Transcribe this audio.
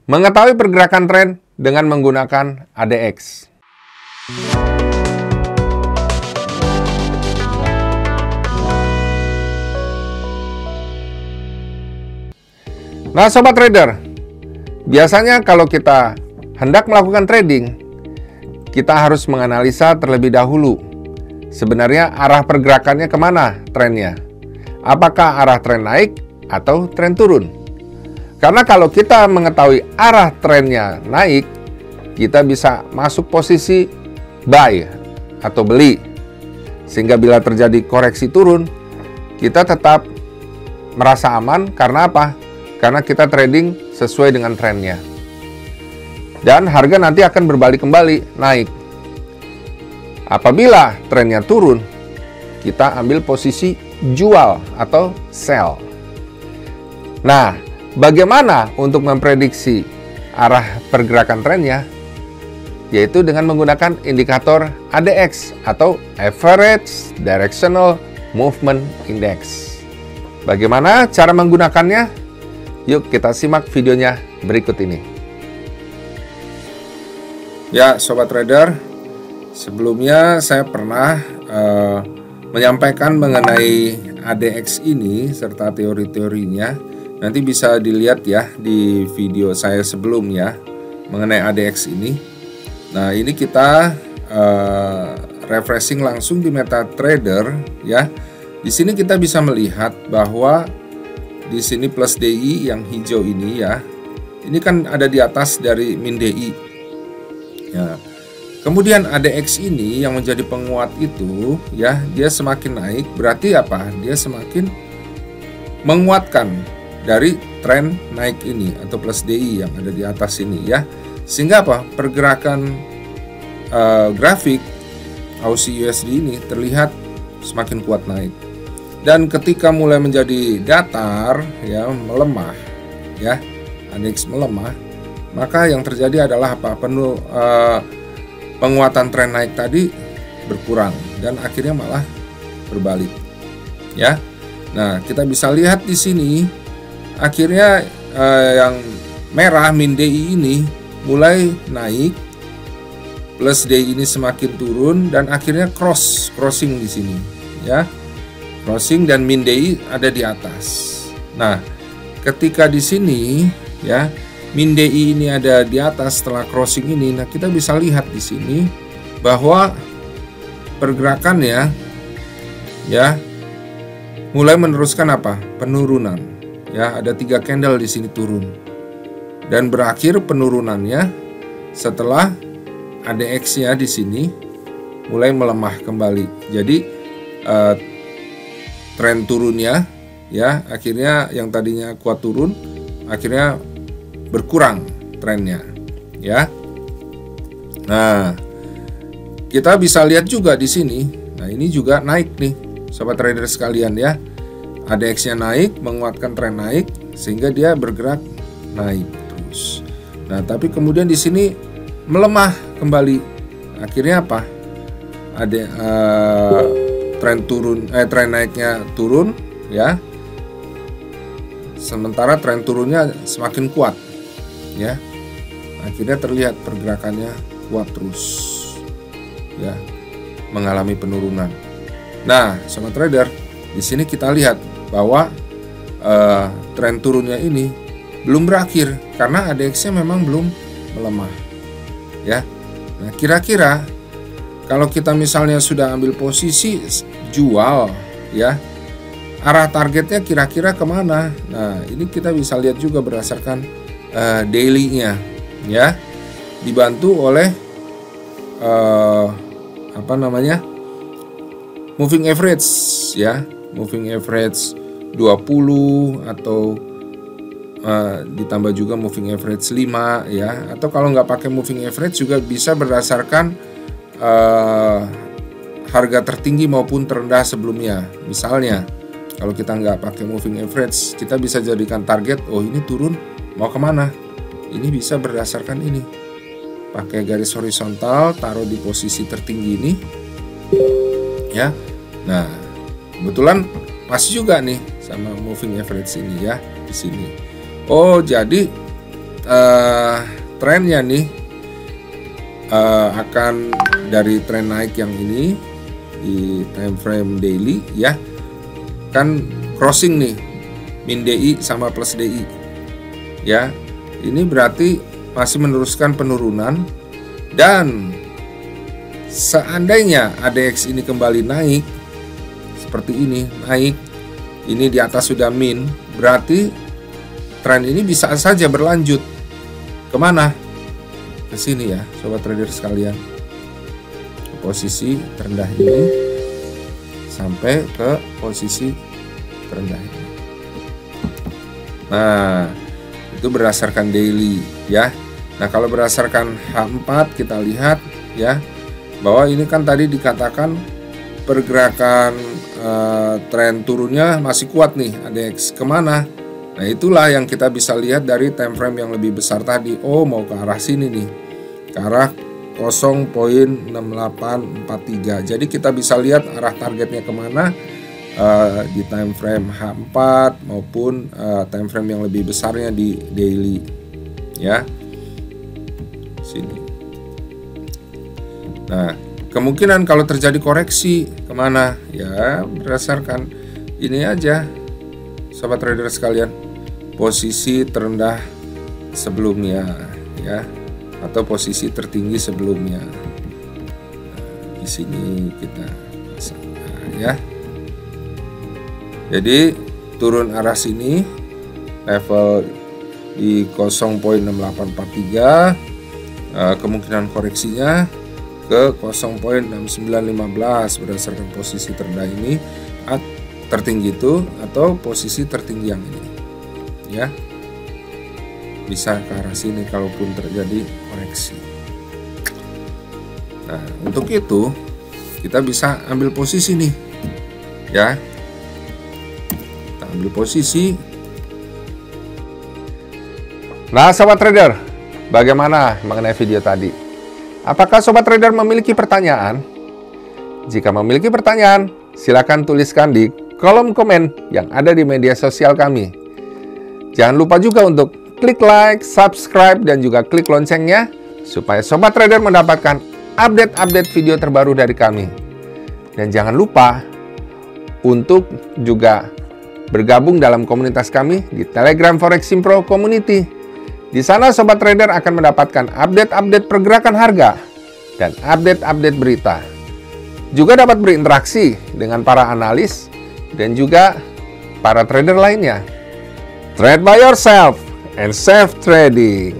Mengetahui pergerakan tren dengan menggunakan ADX. Nah, sobat trader, biasanya kalau kita hendak melakukan trading, kita harus menganalisa terlebih dahulu. Sebenarnya arah pergerakannya kemana trennya? Apakah arah tren naik atau tren turun? Karena kalau kita mengetahui arah trennya naik, kita bisa masuk posisi buy atau beli. Sehingga bila terjadi koreksi turun, kita tetap merasa aman. Karena apa? Karena kita trading sesuai dengan trennya. Dan harga nanti akan berbalik kembali, naik. Apabila trennya turun, kita ambil posisi jual atau sell. Nah, bagaimana untuk memprediksi arah pergerakan trennya? Yaitu dengan menggunakan indikator ADX atau Average Directional Movement Index. Bagaimana cara menggunakannya? Yuk kita simak videonya berikut ini. Ya, sobat trader, sebelumnya saya pernah menyampaikan mengenai ADX ini serta teori-teorinya. Nanti bisa dilihat ya di video saya sebelumnya mengenai ADX ini. Nah, ini kita refreshing langsung di MetaTrader ya. Di sini kita bisa melihat bahwa di sini plus DI yang hijau ini ya. Ini kan ada di atas dari min DI. Ya. Kemudian ADX ini yang menjadi penguat itu ya, dia semakin naik berarti apa? Dia semakin menguatkan dari tren naik ini atau plus DI yang ada di atas ini ya. Sehingga apa? Pergerakan grafik Aussie USD ini terlihat semakin kuat naik. Dan ketika mulai menjadi datar ya, melemah ya, ADX melemah, maka yang terjadi adalah apa? Penguatan tren naik tadi berkurang dan akhirnya malah berbalik ya. Nah, kita bisa lihat di sini akhirnya yang merah min DI ini mulai naik, plus DI ini semakin turun dan akhirnya crossing di sini ya. Crossing dan min DI ada di atas. Nah, ketika di sini ya, min DI ini ada di atas setelah crossing ini. Nah, kita bisa lihat di sini bahwa pergerakannya ya mulai meneruskan apa? Penurunan. Ya, ada 3 candle di sini turun. Dan berakhir penurunannya setelah ADX-nya di sini mulai melemah kembali. Jadi tren turunnya ya, akhirnya yang tadinya kuat turun akhirnya berkurang trennya ya. Nah, kita bisa lihat juga di sini. Nah, ini juga naik nih sobat trader sekalian ya. ADX-nya naik, menguatkan tren naik sehingga dia bergerak naik terus. Nah, tapi kemudian di sini melemah kembali. Akhirnya apa? Ada tren naiknya turun ya. Sementara tren turunnya semakin kuat ya. Akhirnya terlihat pergerakannya kuat terus ya, mengalami penurunan. Nah, sobat trader, di sini kita lihat bahwa tren turunnya ini belum berakhir karena ADX-nya memang belum melemah ya. Nah, kira-kira kalau kita misalnya sudah ambil posisi jual ya, arah targetnya kira-kira kemana? Nah, ini kita bisa lihat juga berdasarkan daily-nya ya, dibantu oleh moving average ya, moving average 20 atau ditambah juga moving average 5 ya, atau kalau nggak pakai moving average juga bisa berdasarkan harga tertinggi maupun terendah sebelumnya. Misalnya kalau kita nggak pakai moving average, kita bisa jadikan target, oh ini turun mau kemana, ini bisa berdasarkan ini, pakai garis horizontal, taruh di posisi tertinggi ini ya. Nah, kebetulan masih juga nih sama moving average ini ya di sini. Oh, jadi trennya nih akan dari tren naik yang ini di time frame daily ya, kan crossing nih min DI sama plus DI ya. Ini berarti masih meneruskan penurunan, dan seandainya ADX ini kembali naik seperti ini, naik ini di atas sudah min, berarti tren ini bisa saja berlanjut kemana? Ke sini ya sobat trader sekalian, ke posisi terendah ini sampai ke posisi terendah ini. Nah, itu berdasarkan daily ya. Nah, kalau berdasarkan H4 kita lihat ya, bahwa ini kan tadi dikatakan pergerakan tren turunnya masih kuat nih ADX kemana. Nah, itulah yang kita bisa lihat dari time frame yang lebih besar tadi. Oh, mau ke arah sini nih, ke arah 0.6843. Jadi kita bisa lihat arah targetnya kemana di time frame H4 maupun time frame yang lebih besarnya di daily ya, sini. Nah, kemungkinan kalau terjadi koreksi kemana ya, berdasarkan ini aja sobat trader sekalian, posisi terendah sebelumnya ya, atau posisi tertinggi sebelumnya. Nah, di sini kita pasang ya. Jadi turun arah sini level di 0.6843, kemungkinan koreksinya ke 0.6915 berdasarkan posisi terendah ini, tertinggi itu atau posisi tertinggi yang ini ya, bisa ke arah sini kalaupun terjadi koreksi. Nah, untuk itu kita bisa ambil posisi nih ya, kita ambil posisi. Nah sobat trader, bagaimana mengenai video tadi? Apakah sobat trader memiliki pertanyaan? Jika memiliki pertanyaan, silakan tuliskan di kolom komen yang ada di media sosial kami. Jangan lupa juga untuk klik like, subscribe, dan juga klik loncengnya supaya sobat trader mendapatkan update-update video terbaru dari kami. Dan jangan lupa untuk juga bergabung dalam komunitas kami di Telegram Foreximpro Community. Di sana sobat trader akan mendapatkan update-update pergerakan harga dan update-update berita. Juga dapat berinteraksi dengan para analis dan juga para trader lainnya. Trade by yourself and safe trading.